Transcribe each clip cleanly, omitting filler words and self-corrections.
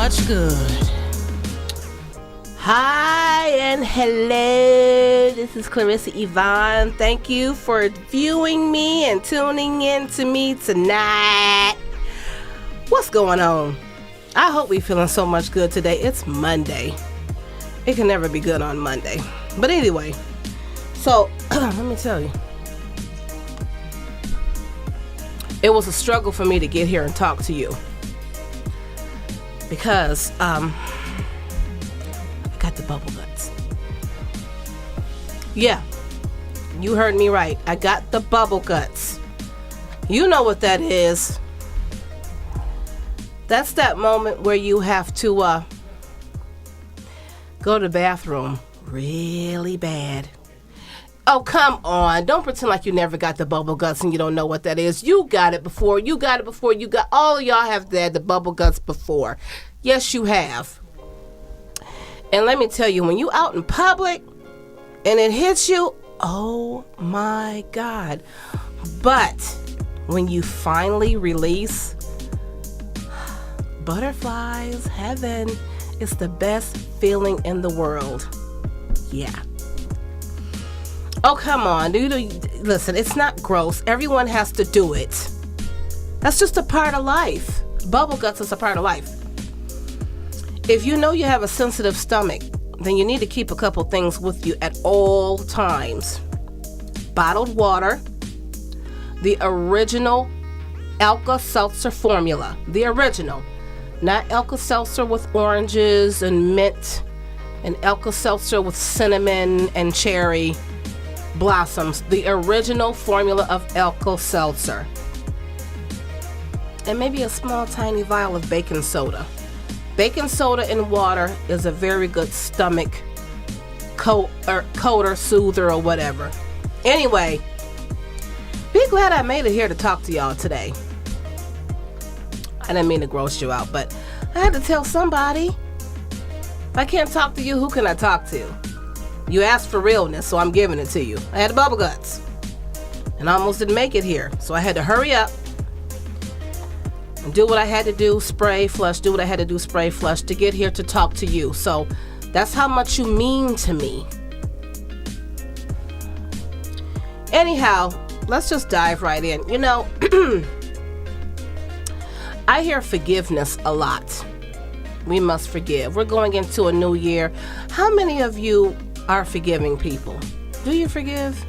much good. Hi and hello. This is Clarissa-Yvonne. Thank you for viewing me and tuning in to me tonight. What's going on? I hope we're feeling so much good today. It's Monday. It can never be good on Monday. But anyway, so let me tell you. It was a struggle for me to get here and talk to you. Because I got the bubble guts. Yeah, you heard me right. I got the bubble guts. You know what that is. That's that moment where you have to go to the bathroom really bad. Oh, come on. Don't pretend like you never got the bubble guts and you don't know what that is. You got it before. All of y'all have had the bubble guts before. Yes, you have. And let me tell you, when you out in public and it hits you, oh my God. But when you finally release, butterflies, heaven, it's the best feeling in the world. Yeah. Oh, come on, dude. Listen, it's not gross. Everyone has to do it. That's just a part of life. Bubble guts is a part of life. If you know you have a sensitive stomach, then you need to keep a couple things with you at all times. Bottled water, the original Alka-Seltzer formula. The original. Not Alka-Seltzer with oranges and mint, and Alka-Seltzer with cinnamon and cherry blossoms. The original formula of Alka-Seltzer. And maybe a small tiny vial of baking soda. Baking soda and water is a very good stomach coater, soother, or whatever. Anyway, be glad I made it here to talk to y'all today. I didn't mean to gross you out, but I had to tell somebody. If I can't talk to you, who can I talk to? You asked for realness, so I'm giving it to you. I had bubble guts and I almost didn't make it here, so I had to hurry up and do what I had to do, spray, flush, do what I had to do, spray, flush, to get here to talk to you. So that's how much you mean to me. Anyhow, let's just dive right in. You know, I hear forgiveness a lot. We must forgive. We're going into a new year. How many of you are forgiving people? Do you forgive?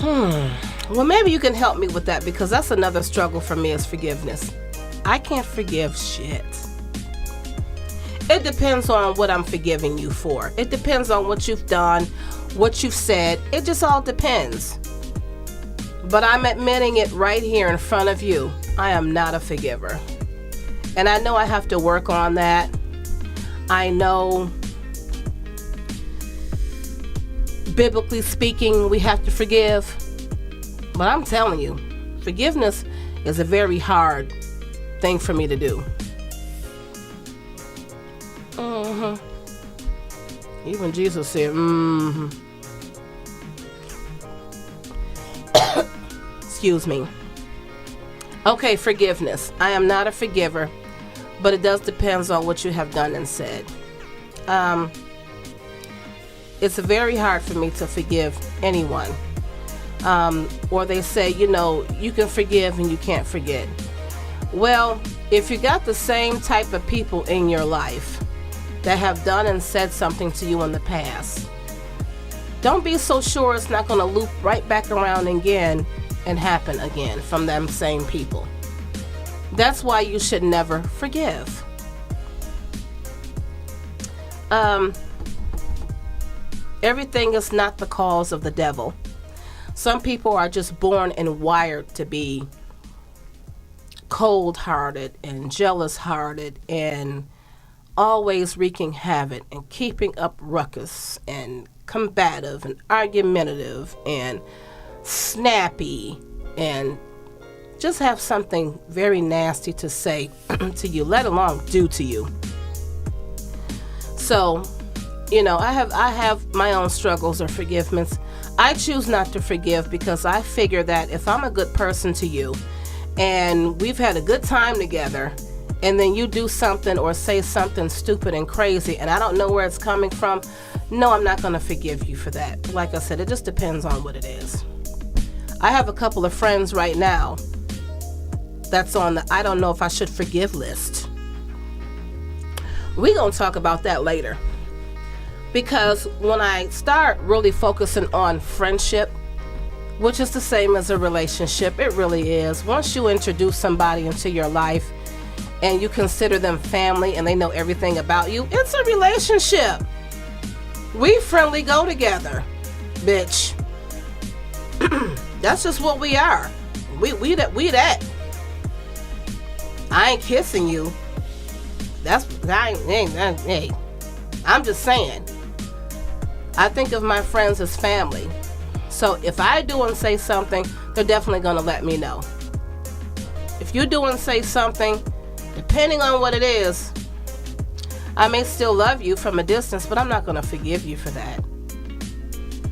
Well, maybe you can help me with that, because that's another struggle for me, is forgiveness. I can't forgive shit. It depends on what I'm forgiving you for. It depends on what you've done, what you've said. It just all depends. But I'm admitting it right here in front of you. I am not a forgiver. And I know I have to work on that. I know, biblically speaking, we have to forgive. But I'm telling you, forgiveness is a very hard thing for me to do. Even Jesus said, Excuse me. Okay, forgiveness. I am not a forgiver, but it does depend on what you have done and said. It's very hard for me to forgive anyone. Or they say, you know, you can forgive and you can't forget. Well, if you got the same type of people in your life that have done and said something to you in the past, don't be so sure it's not going to loop right back around again and happen again from them same people. That's why you should never forgive. Everything is not the cause of the devil. Some people are just born and wired to be cold-hearted and jealous-hearted and always wreaking havoc and keeping up ruckus and combative and argumentative and snappy and just have something very nasty to say to you, let alone do to you. So, you know, I have my own struggles or forgiveness. I choose not to forgive because I figure that if I'm a good person to you and we've had a good time together and then you do something or say something stupid and crazy, and I don't know where it's coming from, no, I'm not going to forgive you for that. Like I said, it just depends on what it is. I have a couple of friends right now that's on the I don't know if I should forgive list. We're going to talk about that later. Because when I start really focusing on friendship, which is the same as a relationship, it really is. Once you introduce somebody into your life and you consider them family and they know everything about you, it's a relationship. We friendly go together, bitch. That's just what we are. We that. I ain't kissing you. Hey, I'm just saying. I think of my friends as family. So if I do and say something, they're definitely going to let me know. If you do and say something, depending on what it is, I may still love you from a distance, but I'm not going to forgive you for that.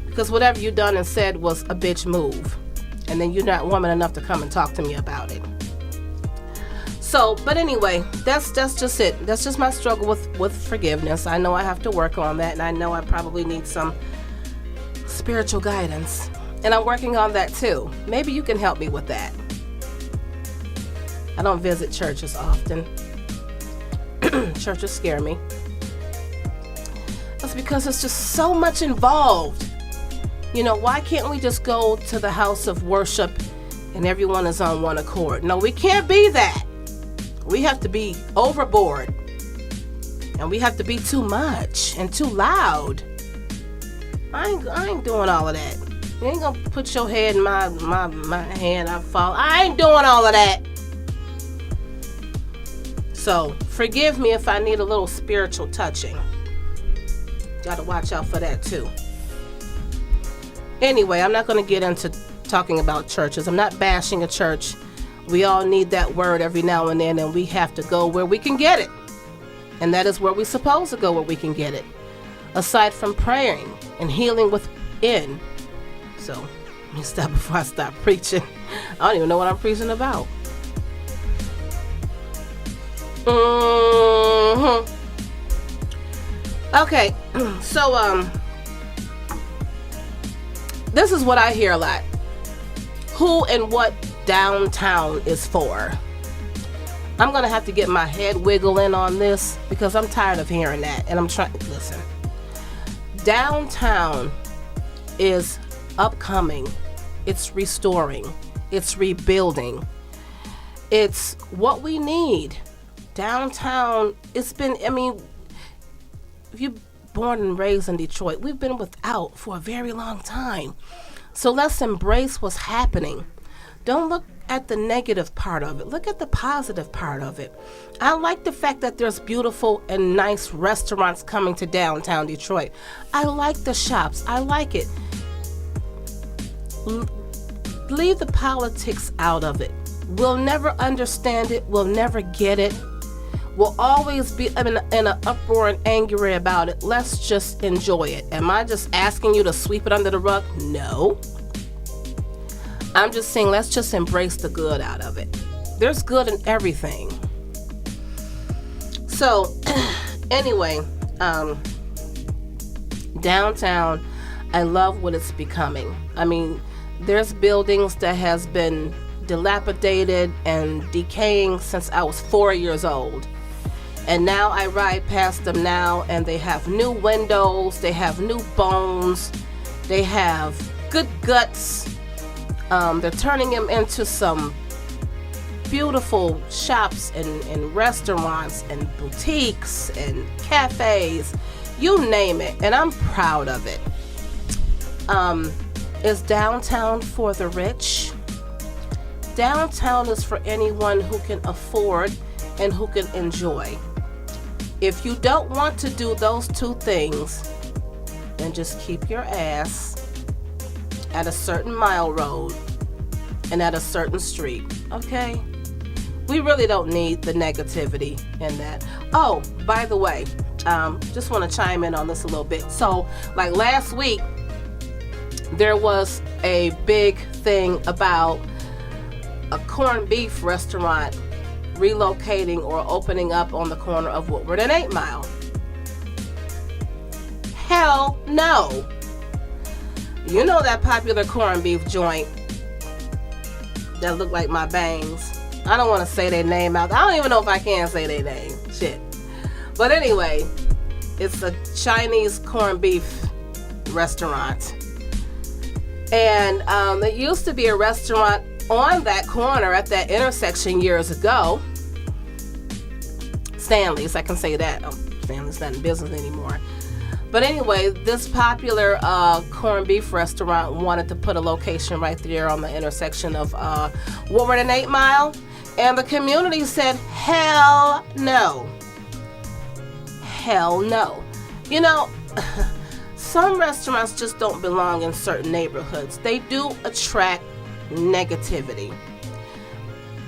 Because whatever you done and said was a bitch move. And then you're not woman enough to come and talk to me about it. So, but anyway, that's just it. That's just my struggle with forgiveness. I know I have to work on that, and I know I probably need some spiritual guidance. And I'm working on that too. Maybe you can help me with that. I don't visit churches often. Churches scare me. That's because it's just so much involved. You know, why can't we just go to the house of worship and everyone is on one accord? No, we can't be that. We have to be overboard. And we have to be too much and too loud. I ain't doing all of that. You ain't gonna put your head in my hand, I fall. I ain't doing all of that. So, forgive me if I need a little spiritual touching. Gotta watch out for that too. Anyway, I'm not gonna get into talking about churches. I'm not bashing a church. We all need that word every now and then, and we have to go where we can get it. And that is where we're supposed to go, where we can get it. Aside from praying and healing within. So, let me stop before I stop preaching. I don't even know what I'm preaching about. Okay, so, this is what I hear a lot. Who and what downtown is for. I'm going to have to get my head wiggling on this because I'm tired of hearing that. And I'm trying, listen. Downtown is upcoming. It's restoring. It's rebuilding. It's what we need. Downtown, it's been, I mean, if you're born and raised in Detroit, we've been without for a very long time. So let's embrace what's happening. Don't look at the negative part of it. Look at the positive part of it. I like the fact that there's beautiful and nice restaurants coming to downtown Detroit. I like the shops. I like it. Leave the politics out of it. We'll never understand it. We'll never get it. We'll always be in an uproar and angry about it. Let's just enjoy it. Am I just asking you to sweep it under the rug? No. I'm just saying let's just embrace the good out of it. There's good in everything. So, anyway, downtown, I love what it's becoming. I mean, there's buildings that has been dilapidated and decaying since I was 4 years old. And now I ride past them now and they have new windows, they have new bones, they have good guts. They're turning them into some beautiful shops and restaurants and boutiques and cafes, you name it, and I'm proud of it. Is downtown for the rich? Downtown is for anyone who can afford and who can enjoy. If you don't want to do those two things, then just keep your ass at a certain mile road and at a certain street, okay? We really don't need the negativity in that. Oh, by the way, just want to chime in on this a little bit. So, like last week, there was a big thing about a corned beef restaurant relocating or opening up on the corner of Woodward and 8 Mile. Hell no. You know that popular corned beef joint that look like my bangs. I don't want to say their name out. I don't even know if I can say their name. Shit. But anyway, it's a Chinese corned beef restaurant. And it used to be a restaurant on that corner at that intersection years ago. Stanley's, I can say that. Oh, Stanley's not in business anymore. But anyway, this popular corned beef restaurant wanted to put a location right there on the intersection of Woodward and 8 Mile. And the community said, hell no. Hell no. You know, some restaurants just don't belong in certain neighborhoods. They do attract negativity.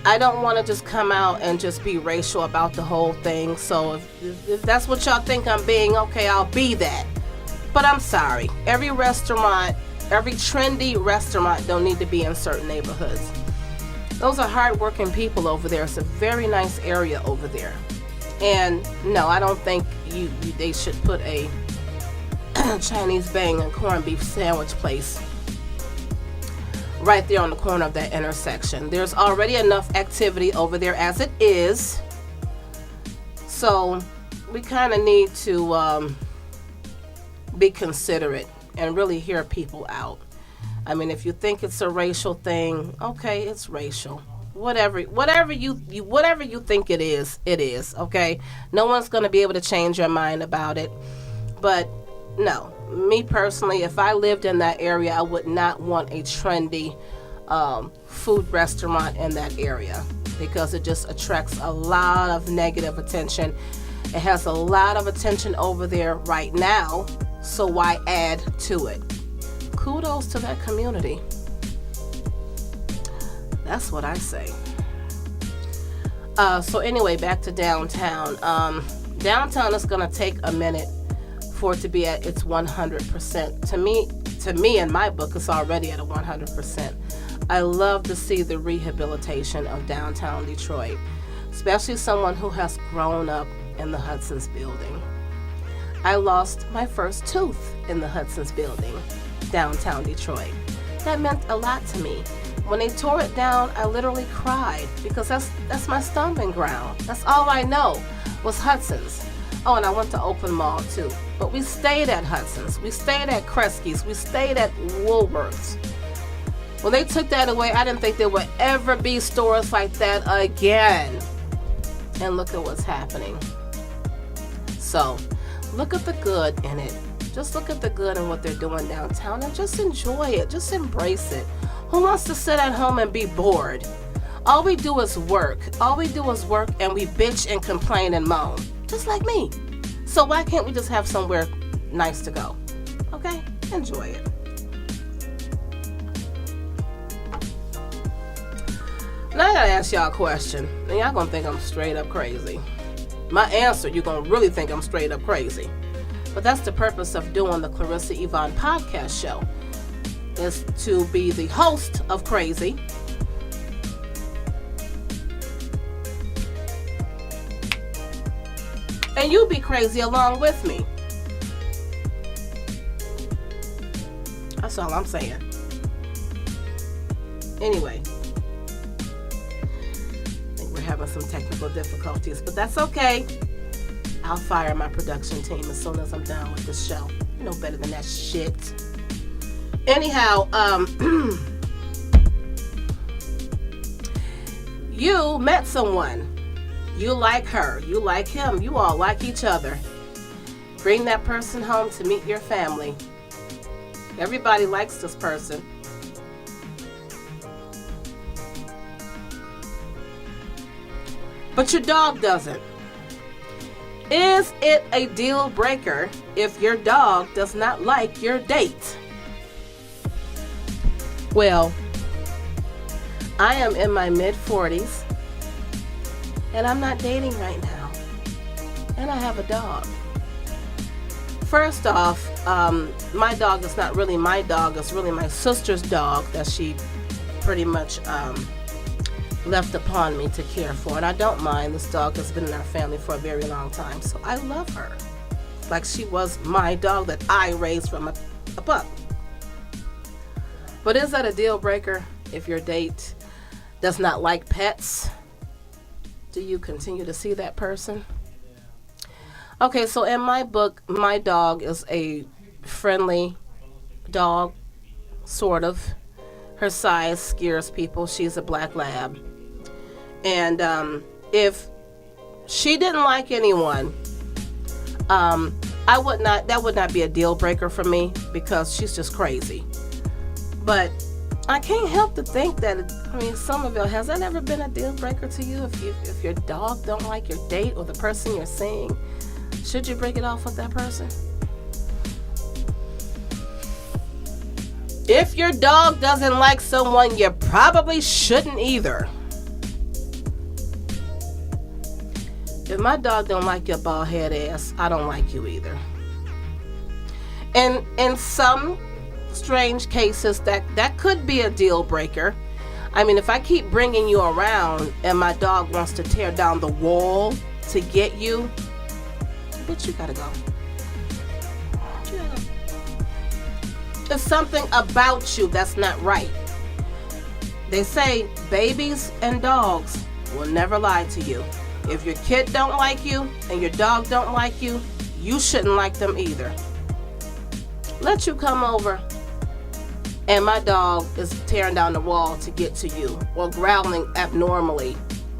I don't want to just come out and just be racial about the whole thing. So if that's what y'all think I'm being, okay, I'll be that. But I'm sorry. Every restaurant, every trendy restaurant don't need to be in certain neighborhoods. Those are hardworking people over there. It's a very nice area over there. And no, I don't think they should put a Chinese bang and corned beef sandwich place right there on the corner of that intersection. There's already enough activity over there as it is. So we kind of need to be considerate and really hear people out. I mean, if you think it's a racial thing, okay, it's racial. Whatever you think it is, okay? No one's going to be able to change your mind about it. But no, me personally, if I lived in that area, I would not want a trendy food restaurant in that area because it just attracts a lot of negative attention. It has a lot of attention over there right now, so why add to it? Kudos to that community. That's what I say. So anyway, back to downtown. Downtown is going to take a minute for it to be at its 100%. To me, in my book, it's already at a 100%. I love to see the rehabilitation of downtown Detroit, especially someone who has grown up in the Hudson's building. I lost my first tooth in the Hudson's building, downtown Detroit. That meant a lot to me. When they tore it down, I literally cried because that's my stomping ground. That's all I know was Hudson's. Oh, and I went to Oakland Mall too. But we stayed at Hudson's. We stayed at Kresge's. We stayed at Woolworth's. When they took that away, I didn't think there would ever be stores like that again. And look at what's happening. So, look at the good in it. Just look at the good in what they're doing downtown and just enjoy it. Just embrace it. Who wants to sit at home and be bored? All we do is work. All we do is work and we bitch and complain and moan. Just like me. So why can't we just have somewhere nice to go? Okay? Enjoy it. Now I gotta ask y'all a question. And y'all gonna think I'm straight up crazy. My answer, you're gonna really think I'm straight up crazy. But that's the purpose of doing the Clarissa-Yvonne podcast show. Is to be the host of Crazy. And you be crazy along with me. That's all I'm saying. Anyway. I think we're having some technical difficulties, but that's okay. I'll fire my production team as soon as I'm done with this show. You know better than that shit. Anyhow, you met someone. You like her. You like him. You all like each other. Bring that person home to meet your family. Everybody likes this person. But your dog doesn't. Is it a deal breaker if your dog does not like your date? Well, I am in my mid-40s, and I'm not dating right now, and I have a dog. First off, my dog is not really my dog, it's really my sister's dog that she pretty much left upon me to care for. And I don't mind. This dog has been in our family for a very long time. So I love her. Like she was my dog that I raised from a pup. But is that a deal breaker if your date does not like pets? Do you continue to see that person? Okay, so in my book, my dog is a friendly dog, sort of. Her size scares people. She's a black lab. And if she didn't like anyone, that would not be a deal breaker for me because she's just crazy. But I can't help to think that, some of y'all, has that ever been a deal breaker to you? If your dog don't like your date or the person you're seeing, should you break it off with that person? If your dog doesn't like someone, you probably shouldn't either. If my dog don't like your bald head ass, I don't like you either. And in some strange cases, that could be a deal breaker. If I keep bringing you around and my dog wants to tear down the wall to get you, bitch, you gotta go. There's something about you that's not right. They say babies and dogs will never lie to you. If your kid don't like you and your dog don't like you, you shouldn't like them either. Let you come over and my dog is tearing down the wall to get to you, or growling abnormally,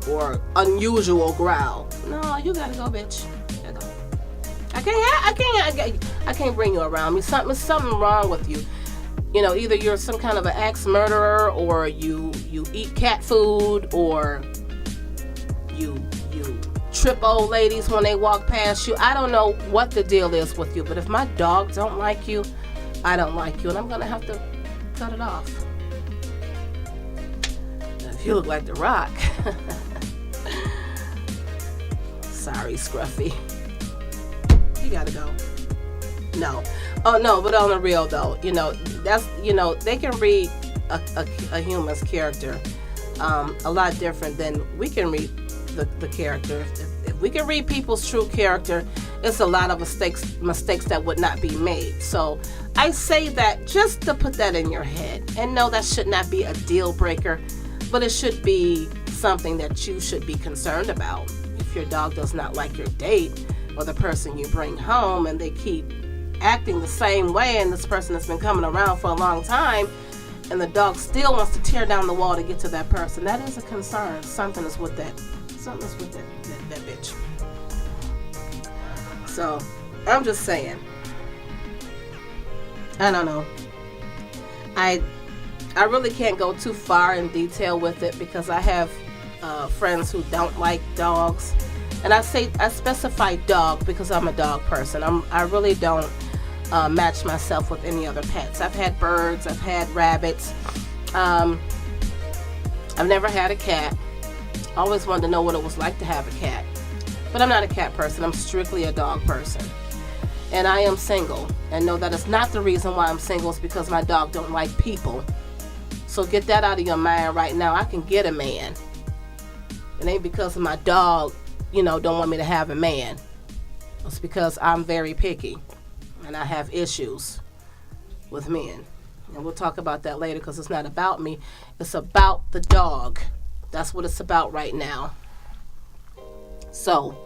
or unusual growl. No, you gotta go, bitch. You gotta go. I can't bring you around me. Something wrong with you. Either you're some kind of an axe murderer, or you eat cat food, or you trip old ladies when they walk past you. I don't know what the deal is with you, but if my dog don't like you, I don't like you, and I'm gonna have to cut it off. If you look like The Rock. Sorry, Scruffy. You gotta go. No. Oh no, but on the real though, that's they can read a human's character a lot different than we can read the character. If we can read people's true character, it's a lot of mistakes that would not be made. So I say that just to put that in your head. And no, that should not be a deal breaker, but it should be something that you should be concerned about. If your dog does not like your date or the person you bring home, and they keep acting the same way, and this person has been coming around for a long time, and the dog still wants to tear down the wall to get to that person, that is a concern. Something is with that bitch. So I'm just saying, I don't know. I really can't go too far in detail with it because I have friends who don't like dogs, and I specify dog because I'm a dog person. I really don't match myself with any other pets. I've had birds, I've had rabbits. I've never had a cat. I always wanted to know what it was like to have a cat. But I'm not a cat person. I'm strictly a dog person. And I am single. And no, that is not the reason why I'm single. It's because my dog don't like people. So get that out of your mind right now. I can get a man. It ain't because my dog, don't want me to have a man. It's because I'm very picky. And I have issues with men. And we'll talk about that later because it's not about me. It's about the dog. That's what it's about right now. So,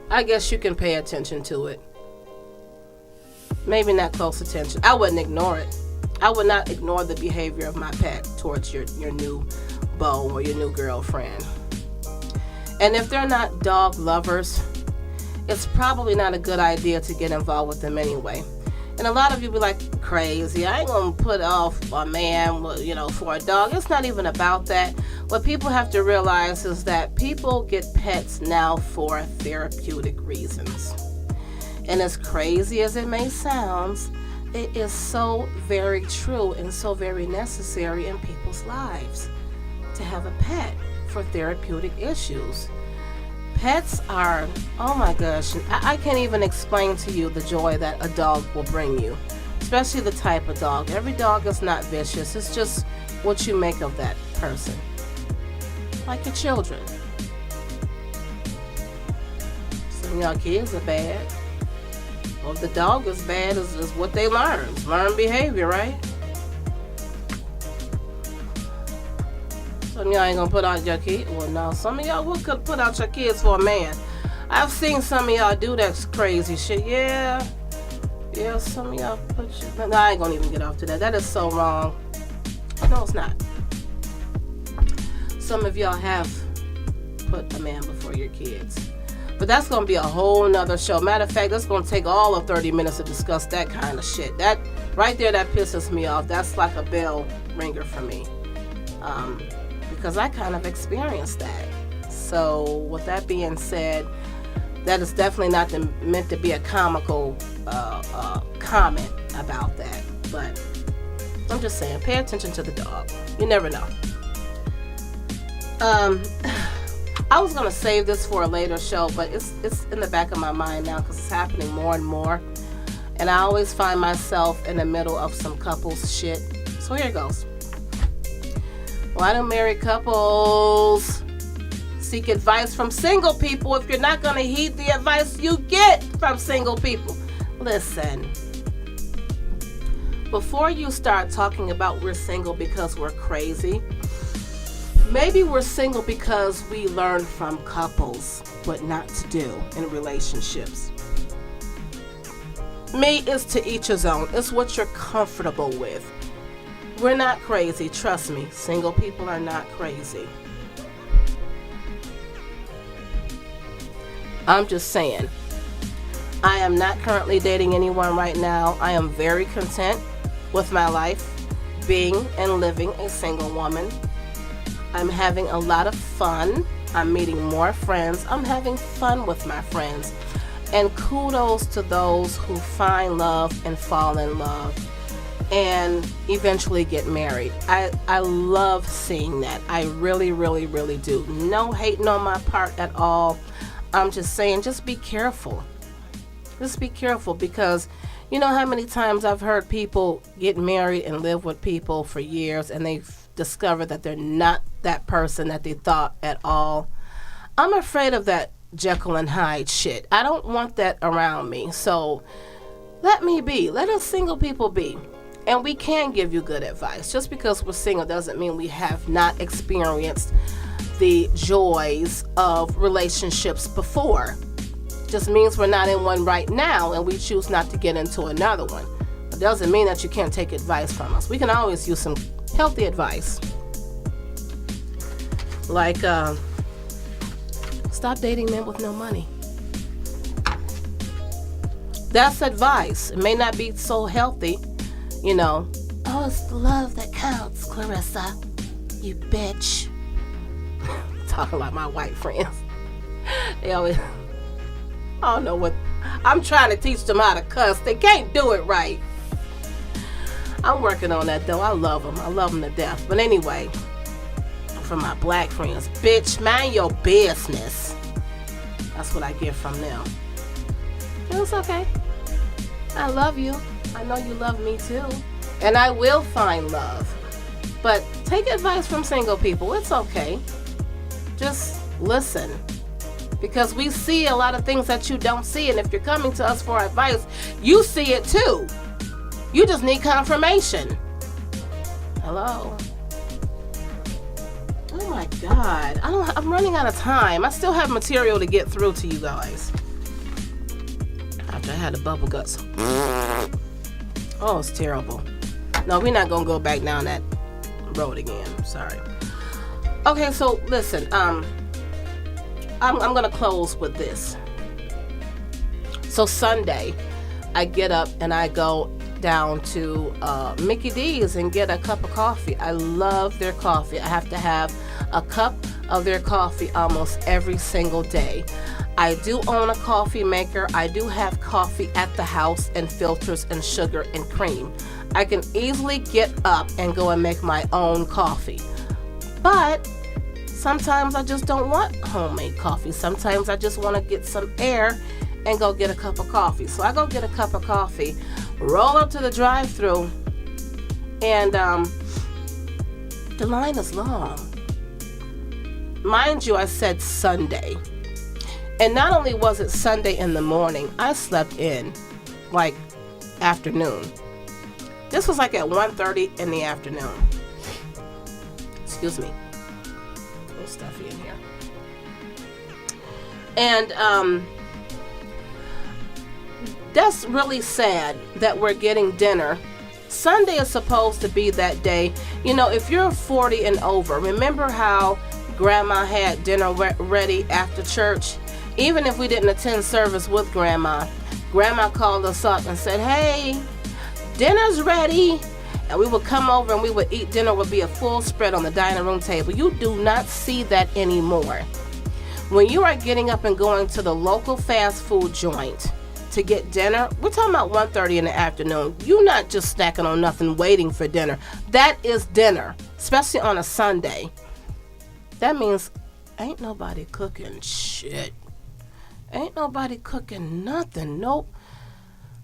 I guess you can pay attention to it. Maybe not close attention. I wouldn't ignore it. I would not ignore the behavior of my pet towards your new beau or your new girlfriend. And if they're not dog lovers, it's probably not a good idea to get involved with them anyway. And a lot of you be like, crazy, I ain't gonna put off a man, for a dog. It's not even about that. What people have to realize is that people get pets now for therapeutic reasons. And as crazy as it may sound, it is so very true and so very necessary in people's lives to have a pet for therapeutic issues. Pets are, oh my gosh, I can't even explain to you the joy that a dog will bring you. especially the type of dog. Every dog is not vicious. It's just what you make of that person. Like your children. Some of y'all kids are bad. Well, if the dog is bad, is what they learn. It's learned behavior, right? Some of y'all ain't gonna put out your kid. Well, no, some of y'all could put out your kids for a man. I've seen some of y'all do that crazy shit. Yeah, some of y'all put your... No, I ain't gonna even get off to that. That is so wrong. No, it's not. Some of y'all have put a man before your kids. But that's going to be a whole nother show. Matter of fact, that's going to take all of 30 minutes to discuss that kind of shit. That right there, that pisses me off. That's like a bell ringer for me. Because I kind of experienced that. So with that being said, that is definitely not meant to be a comical comment about that. But I'm just saying, pay attention to the dog. You never know. I was going to save this for a later show, but it's in the back of my mind now because it's happening more and more. And I always find myself in the middle of some couples shit. So here it goes. Why do married couples seek advice from single people if you're not going to heed the advice you get from single people? Listen. Before you start talking about we're single because we're crazy, maybe we're single because we learn from couples what not to do in relationships. Me, is to each his own. It's what you're comfortable with. We're not crazy. Trust me. Single people are not crazy. I'm just saying. I am not currently dating anyone right now. I am very content with my life, being and living a single woman. I'm having a lot of fun. I'm meeting more friends. I'm having fun with my friends. And kudos to those who find love and fall in love and eventually get married. I love seeing that. I really, really, really do. No hating on my part at all. I'm just saying, just be careful. Just be careful, because you know how many times I've heard people get married and live with people for years and they've discovered that they're not that person that they thought at all. I'm afraid of that Jekyll and Hyde shit. I don't want that around me. So let me be. Let us single people be. And we can give you good advice. Just because we're single doesn't mean we have not experienced the joys of relationships before. Just means we're not in one right now and we choose not to get into another one. It doesn't mean that you can't take advice from us. We can always use some healthy advice. Like, stop dating men with no money. That's advice. It may not be so healthy, you know. Oh, it's the love that counts, Clarissa. You bitch. Talking like my white friends. They always... I don't know what... I'm trying to teach them how to cuss. They can't do it right. I'm working on that, though. I love them. I love them to death. But anyway, from my black friends, bitch, mind your business. That's what I get from them. It's okay. I love you. I know you love me, too. And I will find love. But take advice from single people. It's okay. Just listen. Because we see a lot of things that you don't see. And if you're coming to us for advice, you see it too. You just need confirmation. Hello? Oh my God. I'm running out of time. I still have material to get through to you guys. After I had the bubble guts. Oh, it's terrible. No, we're not going to go back down that road again. Sorry. Okay, so listen. I'm going to close with this. So Sunday, I get up and I go down to Mickey D's and get a cup of coffee. I love their coffee. I have to have a cup of their coffee almost every single day. I do own a coffee maker. I do have coffee at the house and filters and sugar and cream. I can easily get up and go and make my own coffee. But sometimes I just don't want homemade coffee. Sometimes I just want to get some air and go get a cup of coffee. So I go get a cup of coffee Roll up to the drive-thru, and the line is long. Mind you, I said Sunday. And not only was it Sunday in the morning, I slept in like afternoon. This was like at 1:30 in the afternoon. Excuse me. A little stuffy in here. And that's really sad that we're getting dinner. Sunday is supposed to be that day. You know, if you're 40 and over, remember how Grandma had dinner ready after church? Even if we didn't attend service with Grandma, Grandma called us up and said, hey, dinner's ready. And we would come over and we would eat dinner. Would be a full spread on the dining room table. You do not see that anymore. When you are getting up and going to the local fast food joint to get dinner, we're talking about 1:30 in the afternoon. You're not just snacking on nothing waiting for dinner. That is dinner, especially on a Sunday. That means ain't nobody cooking shit. Ain't nobody cooking nothing. Nope.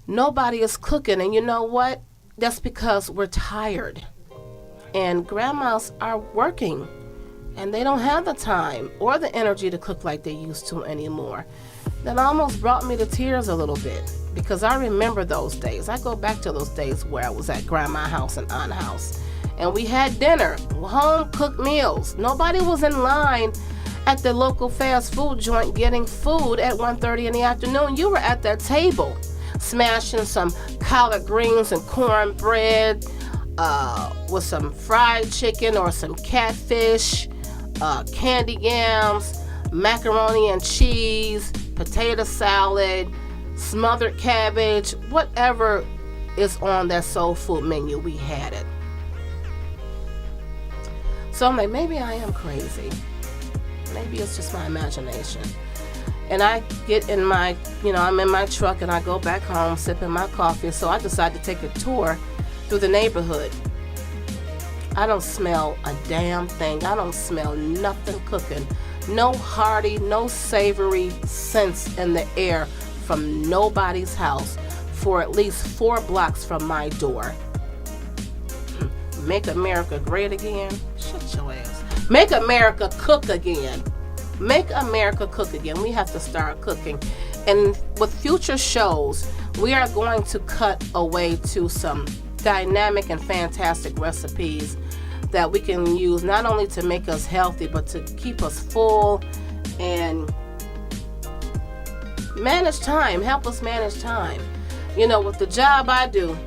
Nobody is cooking. And you know what? That's because we're tired. And grandmas are working. And they don't have the time or the energy to cook like they used to anymore. That almost brought me to tears a little bit. Because I remember those days. I go back to those days where I was at grandma's house and aunt's house. And we had dinner. Home cooked meals. Nobody was in line at the local fast food joint getting food at 1:30 in the afternoon. You were at that table smashing some collard greens and cornbread with some fried chicken or some catfish, candy yams, macaroni and cheese, potato salad, smothered cabbage, whatever is on that soul food menu, we had it. So I'm like, maybe I am crazy. Maybe it's just my imagination. And I get in my, I'm in my truck and I go back home sipping my coffee. So I decide to take a tour through the neighborhood. I don't smell a damn thing. I don't smell nothing cooking. No hearty, no savory scents in the air from nobody's house for at least 4 blocks from my door. Make America great again? Shut your ass. Make America cook again. Make America cook again. We have to start cooking. And with future shows, we are going to cut away to some dynamic and fantastic recipes that we can use not only to make us healthy, but to keep us full and manage time. Help us manage time. With the job I do,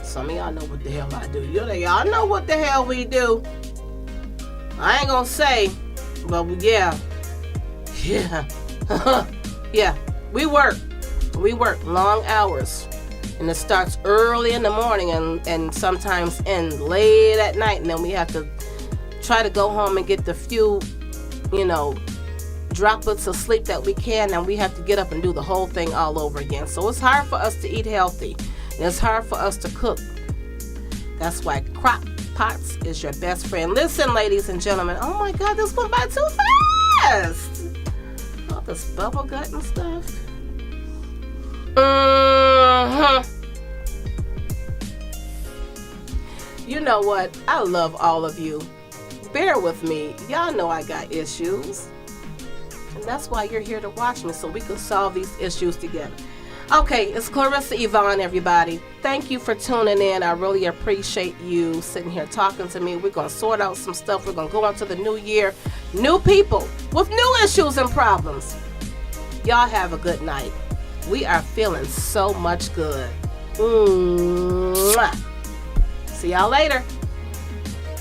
some of y'all know what the hell I do. Y'all know what the hell we do. I ain't gonna say, but yeah. Yeah, we work long hours, and it starts early in the morning and sometimes end late at night, and then we have to try to go home and get the few, droplets of sleep that we can, and we have to get up and do the whole thing all over again. So it's hard for us to eat healthy, and it's hard for us to cook. That's why crock pots is your best friend. Listen, ladies and gentlemen. Oh my God, this went by too fast. All this bubble gut and stuff. You know what? I love all of you. Bear with me. Y'all know I got issues. And that's why you're here to watch me, so we can solve these issues together. Okay, it's Clarissa-Yvonne, everybody. Thank you for tuning in. I really appreciate you sitting here talking to me. We're going to sort out some stuff. We're going to go into the new year. New people with new issues and problems. Y'all have a good night. We are feeling so much good. Mwah. See y'all later.